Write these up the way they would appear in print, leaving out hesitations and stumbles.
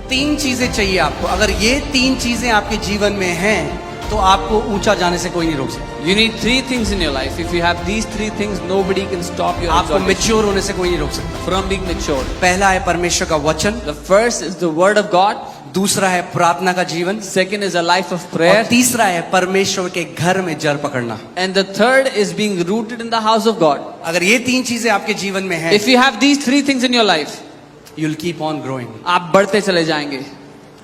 तीन चीजें चाहिए आपको। अगर ये तीन चीजें आपके जीवन में हैं तो आपको ऊंचा जाने से कोई नहीं रोक सकता। You need three things in your life. If you have these three things, nobody can stop your आपको exaltation मैच्योर होने से कोई नहीं रोक सकता। from being mature. पहला है परमेश्वर का वचन, The first is the word of God. दूसरा है प्रार्थना का जीवन, Second is a life of और prayer. तीसरा है परमेश्वर के घर में जड़ पकड़ना। And the third is being rooted in the house of God. अगर ये तीन चीजें आपके जीवन में हैं, If you have these three things in your life, you'll keep on growing. आप बढ़ते चले जाएंगे.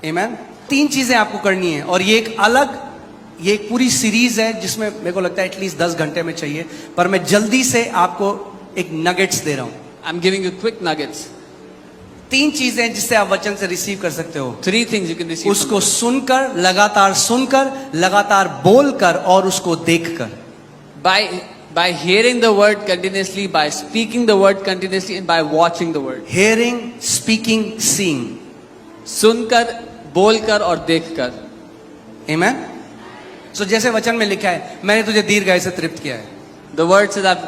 Amen? तीन चीजें आपको करनी है, और ये एक पूरी सीरीज है जिसमें मेरे को लगता है एटलीस्ट 10 घंटे में चाहिए, पर मैं जल्दी से आपको एक नगेट्स दे रहा हूं। I'm giving you quick nuggets. तीन चीजें जिससे आप वचन से रिसीव कर सकते हो। Three things you can receive. उसको सुनकर, लगातार बोलकर और उसको देखकर। By hearing the word continuously, by speaking the word continuously, and by watching the word. Hearing, speaking, seeing. सुनकर, बोलकर और देखकर. Amen? So जैसे वचन में लिखा है, मैंने तुझे दीर्घायु से तृप्त किया है। The word says I've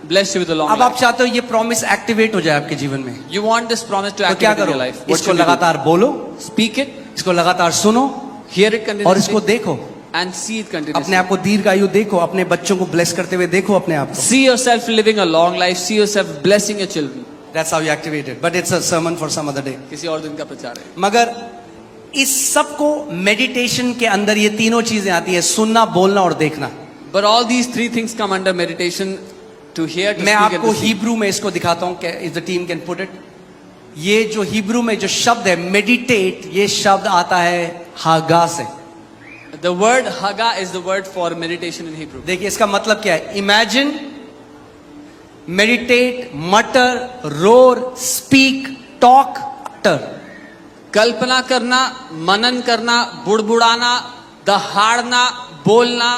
blessed you with a long अब आप life. चाहते हो ये प्रॉमिस एक्टिवेट हो जाए आपके जीवन में, You want this promise to तो क्या activate in करो? your life. What इसको should you do? लगातार बोलो, Speak it, इसको लगातार सुनो, hear it और इसको continuously, देखो। and see it अपने continuously. आप को दीर्घायु देखो, अपने बच्चों को ब्लेस करते हुए देखो अपने आप को। See yourself living a long life. See yourself blessing your children. That's how you activate it. But it's a sermon for some other day. किसी और दिन का प्रचार है. मगर इस सब को मेडिटेशन के अंदर ये तीनों चीजें आती है, सुनना, बोलना और देखना। But all these three things come under meditation: to hear, to मैं speak, and आपको to see. हिब्रू में इसको दिखाता हूं, if the team can put it. ये जो हिब्रू में जो शब्द है मेडिटेट, ये शब्द आता है हागा से। The word haga is the word for meditation in Hebrew. देखिए इसका मतलब क्या है। इमेजिन, मेडिटेट, मटर, रोर, स्पीक, टॉक, अटर। कल्पना करना, मनन करना, बुड़बुड़ाना, दहाड़ना, बोलना.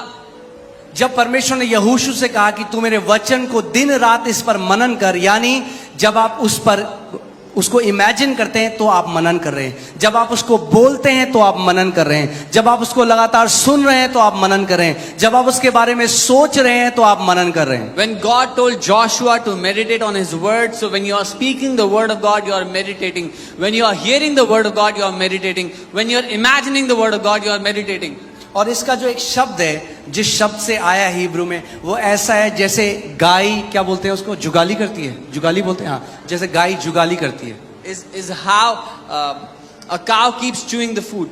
जब परमेश्वर ने यहोशू से कहा कि तू मेरे वचन को दिन रात इस पर मनन कर, यानी जब आप उसको इमेजिन करते हैं तो आप मनन कर रहे हैं, जब आप उसको बोलते हैं तो आप मनन कर रहे हैं, जब आप उसको लगातार सुन रहे हैं तो आप मनन कर रहे हैं, जब आप उसके बारे में सोच रहे हैं तो आप मनन कर रहे हैं। When God told Joshua to meditate on his word, so when you are speaking the word of God, you are meditating. When you are hearing the word of God, you are meditating. When you are imagining the word of God, you are meditating. और इसका जो एक शब्द है, जिस शब्द से आया है हिब्रू में, वो ऐसा है जैसे गाय, क्या बोलते हैं उसको, जुगाली करती है, जुगाली बोलते हैं, हाँ, जैसे गाय जुगाली करती है। Is how a cow keeps chewing the food.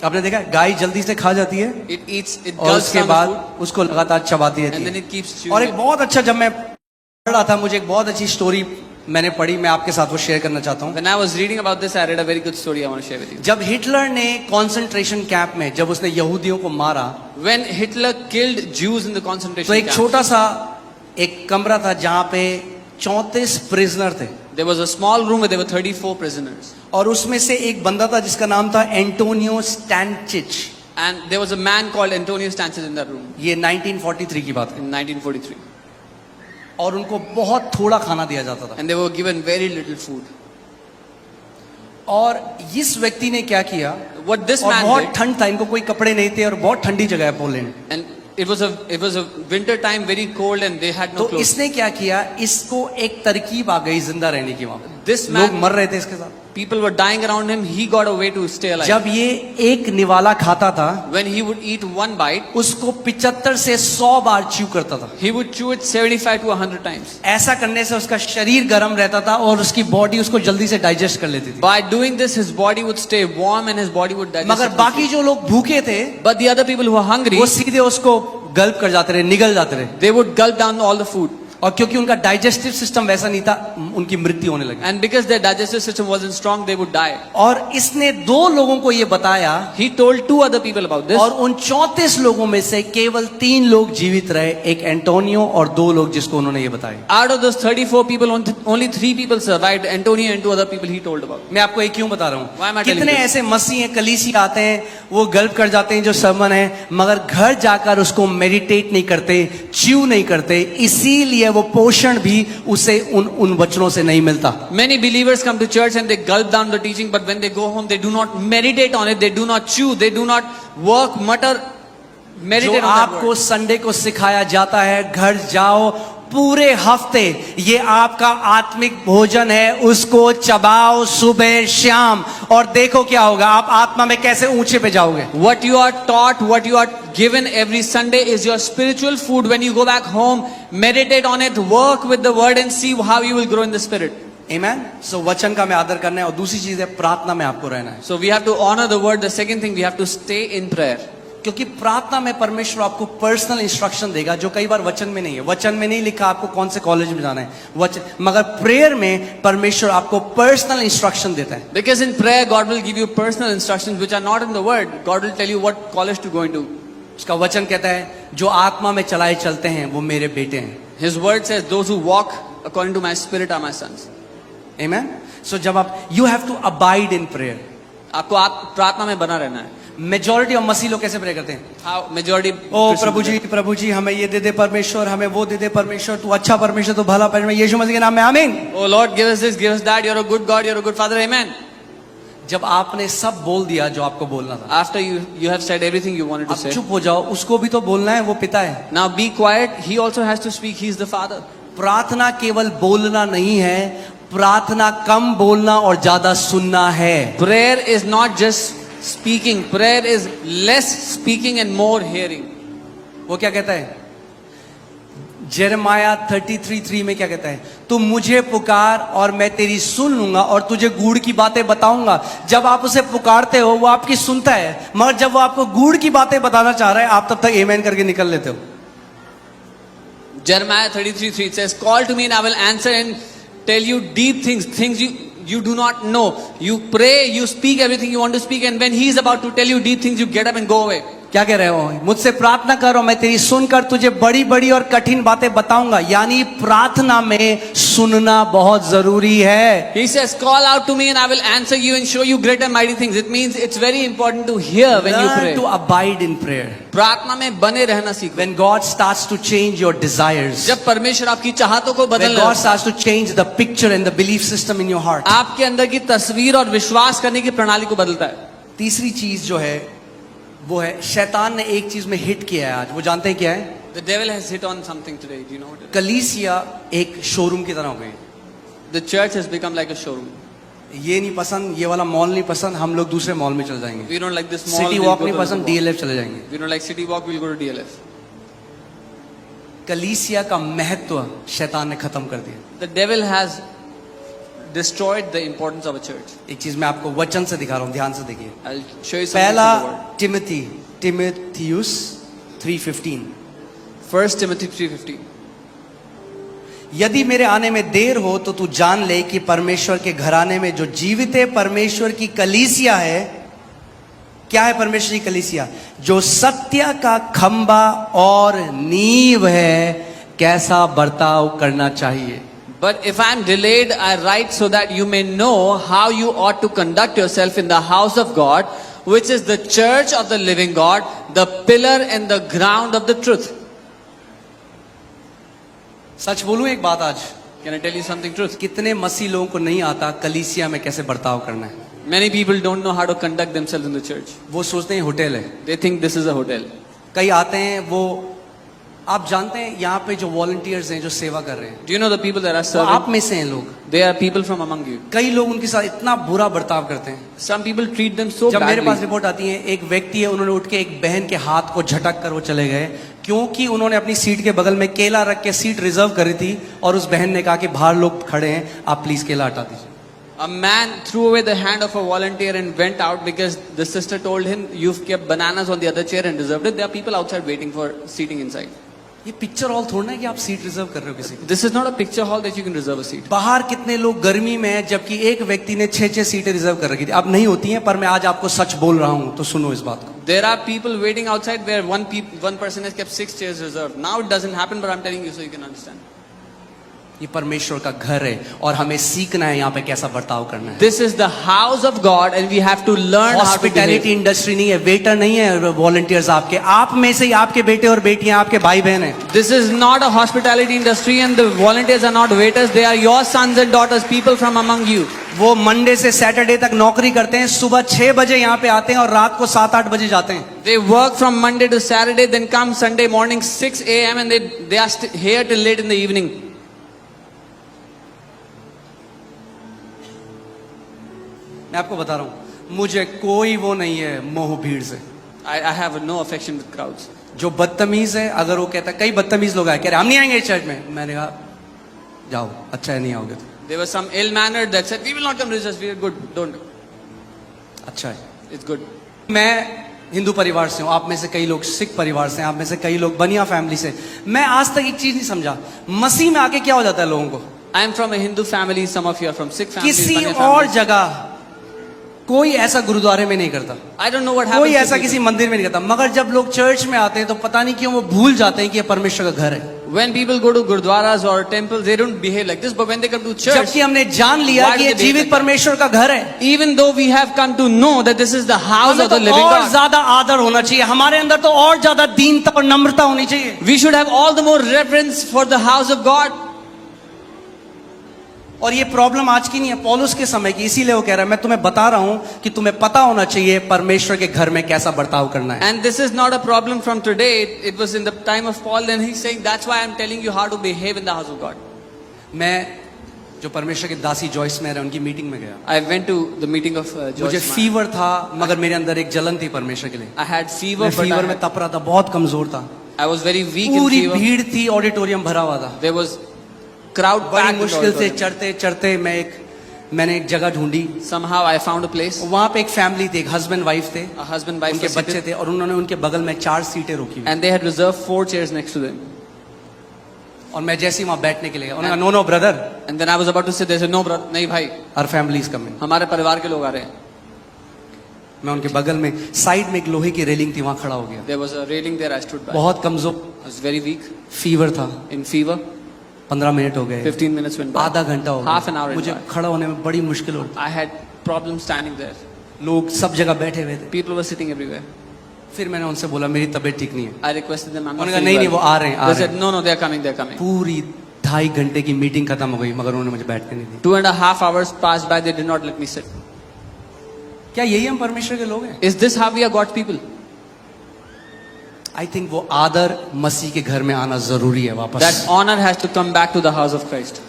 आपने देखा है, गाय जल्दी से खा जाती है It eats, it और gulps उसके down the बाद food, उसको लगातार चबाती and रहती then है। it keeps और chewing एक it. बहुत अच्छा, जब मैं पढ़ रहा था, मुझे एक बहुत अच्छी स्टोरी मैंने पढ़ी, मैं आपके साथ वो शेयर करना चाहता हूँ। When I was reading about this, I read a very good story I want to share with you. जब हिटलर ने कॉन्सेंट्रेशन कैंप में, जब उसने यहूदियों को मारा, When Hitler killed Jews in the तो concentration एक camp, छोटा सा एक कमरा था जहाँ पे 34 प्रिजनर थे, there was a small room where there were 34 prisoners. और उसमें से एक बंदा था जिसका नाम था Antonio स्टैनचिच। And there was a man called Antonio Stancis in that room ये 1943 की बात है। in 1943. और उनको बहुत थोड़ा खाना दिया जाता था। And they were given very little food. और इस व्यक्ति ने क्या किया, What this और man बहुत did, ठंड था, इनको कोई कपड़े नहीं थे और बहुत ठंडी जगह है Poland, and it was a winter time, very cold, and they had no तो clothes. इसने क्या किया, इसको एक तरकीब आ गई जिंदा रहने की। वहां This लोग man, मर रहे थे इसके साथ। people were dying around him. He got a way to stay alive. जब ये एक निवाला खाता था, When he would eat one bite, उसको 75 से 100 बार च्यू करता था। he would chew it 75 to 100 times. ऐसा करने से उसका शरीर गर्म रहता था और उसकी बॉडी उसको जल्दी से डाइजेस्ट कर लेती थी। By doing this, his body would stay warm and his body would digest. मगर it बाकी quickly. जो लोग भूखे थे, But the other people who were hungry, वो सीधे उसको गल्प कर जाते रहे, निगल जाते रहे, they would gulp down all the food. और क्योंकि उनका डाइजेस्टिव सिस्टम वैसा नहीं था, उनकी मृत्यु होने लगी। And because their digestive system wasn't strong, they would die. और इसने 2 लोगों को ये बताया, He told 2 other people about this. और उन 34 लोगों में से केवल 3 लोग जीवित रहे, एक एंटोनियो और 2 लोग जिसको उन्होंने ये बताया। Out of those 34 people, only 3 people survived. Antonio and 2 other people he told about. मैं आपको ये क्यों बता रहा Why am I हूँ, telling कितने you this? ऐसे मसीह हैं, कलीसी आते हैं, वो गल्प कर जाते हैं जो सर्मन है, मगर घर जाकर उसको मेडिटेट नहीं करते, च्यू नहीं करते, इसीलिए वो पोषण भी उसे उन वचनों से नहीं मिलता। Many believers come to church and they gulp down the teaching, but when they go home, they do not meditate on it, they do not chew, they do not work, mutter, जो meditate on that आपको word. Sunday को सिखाया जाता है, घर जाओ, पूरे हफ्ते ये आपका आत्मिक भोजन है, उसको चबाओ सुबह शाम, और देखो क्या होगा, आप आत्मा में कैसे ऊंचे पे जाओगे। What you are taught, what you are given every Sunday is your spiritual food. When you go back home, meditate on it, work with the word and see how you will grow in the spirit. आमेन। सो वचन का हमें आदर करना है, और दूसरी चीज है प्रार्थना में आपको रहना है, So we have to honor the word. The second thing, we have to stay in prayer. क्योंकि प्रार्थना में परमेश्वर आपको पर्सनल इंस्ट्रक्शन देगा जो कई बार वचन में नहीं है। वचन में नहीं लिखा आपको कौन से कॉलेज में जाना है वचन, मगर प्रेयर में परमेश्वर आपको पर्सनल इंस्ट्रक्शन देता है। Because in prayer, God will give you personal instructions which are not in the word. God will tell you what college to go into. उसका वचन कहता है जो आत्मा में चलाए चलते हैं वो मेरे बेटे हैं। His word says, those who walk according to my spirit are my sons. Amen. So जब आप you have to abide in prayer. आपको प्रार्थना में बना रहना है। मेजॉरिटी ऑफ मसीह लोग कैसे प्रे करते हैं? How majority ओ प्रभु जी हमें ये दे दे परमेश्वर, हमें वो दे दे परमेश्वर, तू अच्छा परमेश्वर, तू भला परमेश्वर, यीशु मसीह के नाम में आमीन। Oh Lord, give us this, give us that. You're a good God, you're a good Father. Amen. जब आपने सब बोल दिया जो आपको बोलना था, After you have said everything you wanted to अब say. चुप हो जाओ, उसको भी तो बोलना है, वो पिता है। Now be quiet. He also has to speak. He's the Father. प्रार्थना केवल बोलना नहीं है, प्रार्थना कम बोलना और ज्यादा सुनना है। Prayer is not just speaking. Prayer is less speaking and more hearing. वो क्या कहता है? जेरेमाया 33:3 में क्या कहता है? तू मुझे पुकार और मैं तेरी सुन लूंगा और तुझे गूढ़ की बातें बताऊंगा। जब आप उसे पुकारते हो वो आपकी सुनता है, मगर जब वो आपको गूढ़ की बातें बताना चाह रहा है आप तब तक आमेन करके निकल लेते हो। Jeremiah 33:3 it says, call to me and I will answer and tell you deep things, things you do not know. You pray, you speak everything you want to speak, and when he is about to tell you deep things, you get up and go away. क्या कह रहे हो? मुझसे प्रार्थना करो, मैं तेरी सुनकर तुझे बड़ी बड़ी और कठिन बातें बताऊंगा। यानी प्रार्थना में सुनना बहुत जरूरी है। He says, call out to me and I will answer you and show you great and mighty things. It means it's very important to hear when you pray. Learn to abide in prayer. प्रार्थना में बने रहना सीखो। When God starts to change your desires, जब परमेश्वर आपकी चाहतों को when बदलना, God starts to change the picture and the belief system in your heart, आपके अंदर की तस्वीर और विश्वास करने की प्रणाली को बदलता है। तीसरी चीज जो है वो है, शैतान ने एक चीज में हिट किया है आज, वो जानते हैं क्या है? The devil has hit on something today. Do you know what it is? कलीसिया एक शोरूम की तरह हो गई। The church has become like a showroom. ये नहीं पसंद, ये वाला मॉल नहीं पसंद, हम लोग दूसरे मॉल में चले जाएंगे। We don't like this mall. City we'll walk go नहीं to the पसंद, mall. डीएलएफ चले जाएंगे। We don't like city walk. We'll go to DLF. कलीसिया का महत्व शैतान ने खत्म कर दिया। The devil has destroyed the importance of a church. एक चीज मैं आपको वचन से दिखा रहा हूँ, ध्यान से देखिए। I'll show you something पहला from the word. टिमोथियुस 3:15, 1 Timothy 3:15. यदि मेरे आने में देर हो तो तू जान ले कि परमेश्वर के घराने में जो जीवित परमेश्वर की कलीसिया है, क्या है परमेश्वर की कलीसिया? जो सत्य का खंबा और नींव है, कैसा बर्ताव करना चाहिए। But if I am delayed, I write so that you may know how you ought to conduct yourself in the house of God, which is the church of the living God, the pillar and the ground of the truth. सच बोलूं एक बात आज, Can I tell you something truth? कितने मसीह लोगों को नहीं आता कलीसिया में कैसे बर्ताव करना है। Many people don't know how to conduct themselves in the church. वो सोचते हैं होटल है। They think this is a hotel. कई आते हैं, वो आप जानते हैं यहाँ पे जो वॉलंटियर्स हैं जो सेवा कर रहे हैं, Do you know the people that are वो serving? आप में से हैं लोग। They are people from among you. कई लोग उनके साथ इतना बुरा बर्ताव करते हैं। Some people treat them so जब मेरे पास badly. रिपोर्ट आती है, एक व्यक्ति है, उन्होंने उठ के एक बहन के हाथ को झटक कर वो चले गए, क्योंकि उन्होंने अपनी सीट के बगल में केला रख के सीट रिजर्व करी थी, और उस बहन ने कहा कि बाहर लोग खड़े हैं, आप प्लीज केला हटा दीजिए। A man threw away the hand of a volunteer and went out because the sister told him, "You've kept bananas on the other chair and reserved it." There are people outside waiting for seating inside. ये picture hall थोड़ा है कि आप seat reserve कर रहे हो किसी की। This is not a picture hall that you can reserve a seat. बाहर कितने लोग गर्मी में हैं, जबकि एक व्यक्ति ने 6 सीटें रिजर्व कर रखी थी। अब नहीं होती हैं, पर मैं आज आपको सच बोल रहा हूं, तो सुनो इस बात को। There are people waiting outside where one person has kept 6 chairs reserved. Now it doesn't happen, but I'm telling you so you can understand. ये परमेश्वर का घर है और हमें सीखना है यहाँ पे कैसा बर्ताव करना है. This is the house of God and we have to learn how to hospitality behave. Industry नहीं है, वेटर नहीं है वॉलंटियर्स आपके, आप में से ही आपके बेटे और बेटियां, आपके भाई बहन हैं. This is not a hospitality industry and the volunteers are not waiters. They are your sons and daughters, people from among you. वो मंडे से सैटरडे तक नौकरी करते हैं, सुबह 6 बजे यहाँ पे आते हैं और रात को 7-8 बजे जाते हैं. They work from Monday to Saturday, then come Sunday morning 6 a.m. and they are here till late in the evening. मैं आपको बता रहा हूँ, मुझे कोई वो नहीं है मोह भीड़ से. I have no affection with crowds. जो बदतमीज है, अगर वो कहता है, कई बदतमीज लोग आए कह रहे हम नहीं आएंगे इस चर्च में, मैंने कहा जाओ, अच्छा है नहीं आओगे तो. There was some ill-mannered that said, we will not come to this church, we are good, don't. अच्छा है. It's good. मैं हिंदू परिवार से हूँ, आप में से कई लोग सिख परिवार से हैं, आप में से कई लोग बनिया फैमिली से. मैं आज तक एक चीज नहीं समझा, मसीह में आके क्या हो जाता है लोगों को. I am from a Hindu family, some of you are from Sikh families. किसी Banya और families. जगह कोई ऐसा गुरुद्वारे में नहीं करता, I don't know what कोई happens. ऐसा to किसी people. मंदिर में नहीं करता, मगर जब लोग चर्च में आते हैं तो पता नहीं क्यों वो भूल जाते हैं कि ये परमेश्वर का घर है. When people go to gurdwaras or temples, they don't behave like this. But when they come to church, जबकि हमने जान लिया Why कि do ये they behave जीवित like that? परमेश्वर का घर है. even though we have come to know that this is the house हमें of the तो living और God, ज्यादा आदर होना चाहिए, हमारे अंदर तो और ज्यादा दीनता और नम्रता होनी चाहिए. we should have all the more reverence for the house of God. और ये प्रॉब्लम आज की नहीं है, पौलुस के समय की, इसीलिए वो कह रहा है मैं तुम्हें बता रहा हूं कि तुम्हें पता होना चाहिए परमेश्वर के घर में कैसा बर्ताव करना है. And this is not a problem from today. It was in the time of Paul, and he's saying that's why I'm telling you how to behave in the house of God. मैं जो परमेश्वर के दासी Joyce में रहे उनकी meeting में गया, I went to the meeting of मुझे Joyce Meyer. फीवर था, मगर मेरे अंदर एक जलन थी परमेश्वर के लिए. I had fever, मैं but फीवर में तप रहा था, बहुत कमजोर था, I was very weak in पूरी fever. भीड़ थी, ऑडिटोरियम भरा हुआ था. There was crowd बड़ी packed. in the मुश्किल से auditorium. चढ़ते चढ़ते मैंने एक जगह ढूंढी. Somehow I found a place. वहां पे एक फैमिली थी, एक हस्बैंड वाइफ थे, A husband, wife उनके were बच्चे seated, थे और उन्होंने उनके बगल में 4 सीटें रोकी हुई. and they had reserved 4 chairs next to them. और मैं जैसे ही वहां बैठने के लिए गया, उन्होंने कहा no brother, And then I was about to say, they said, no brother, नहीं भाई, आवर फैमिली इज कमिंग. हमारे परिवार के लोग आ रहे हैं. मैं उनके बगल में साइड में एक लोहे की रेलिंग थी, वहां खड़ा हो गया. There was a railing there, I stood by. बहुत कमजोर, I was very weak, fever था, in fever. 15 मिनट हो गए, 15 minutes went by. आधा घंटा हो Half an hour गया, went मुझे by. खड़ा होने में बड़ी मुश्किल होती. I had problems standing there. लोग सब जगह बैठे हुए थे. People were sitting everywhere. फिर मैंने उनसे बोला मेरी तबीयत ठीक नहीं है. I requested them, I'm not उन्होंने कहा feeling नहीं नहीं वो well. आ रहे हैं, आ They रहे said, हैं. no, no, they're coming, they're coming. पूरी 2.5 घंटे की मीटिंग खत्म हो गई, मगर उन्होंने मुझे बैठने नहीं दी. 2.5 hours passed by, they did not let me sit. क्या यही हम परमेश्वर के लोग हैं? Is this how we are God's people? I think वो आदर मसीह के घर में आना जरूरी है वापस. That honor has to come back to the house of Christ.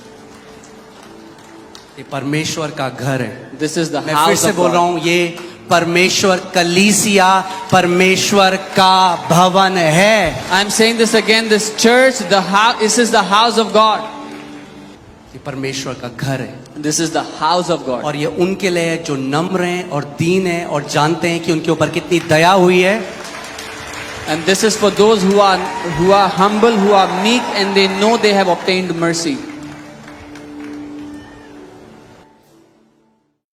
ये परमेश्वर का घर है. This is the मैं फिर house से of बोल रहा God. हूं, ये परमेश्वर कलीसिया परमेश्वर का भवन है. I'm saying this again, this church, this is the house of God. ये परमेश्वर का घर है This is the house of God. और ये उनके लिए है जो नम्र हैं और दीन हैं और जानते हैं कि उनके ऊपर कितनी दया हुई है. And this is for those who are humble, who are meek, and they know they have obtained mercy.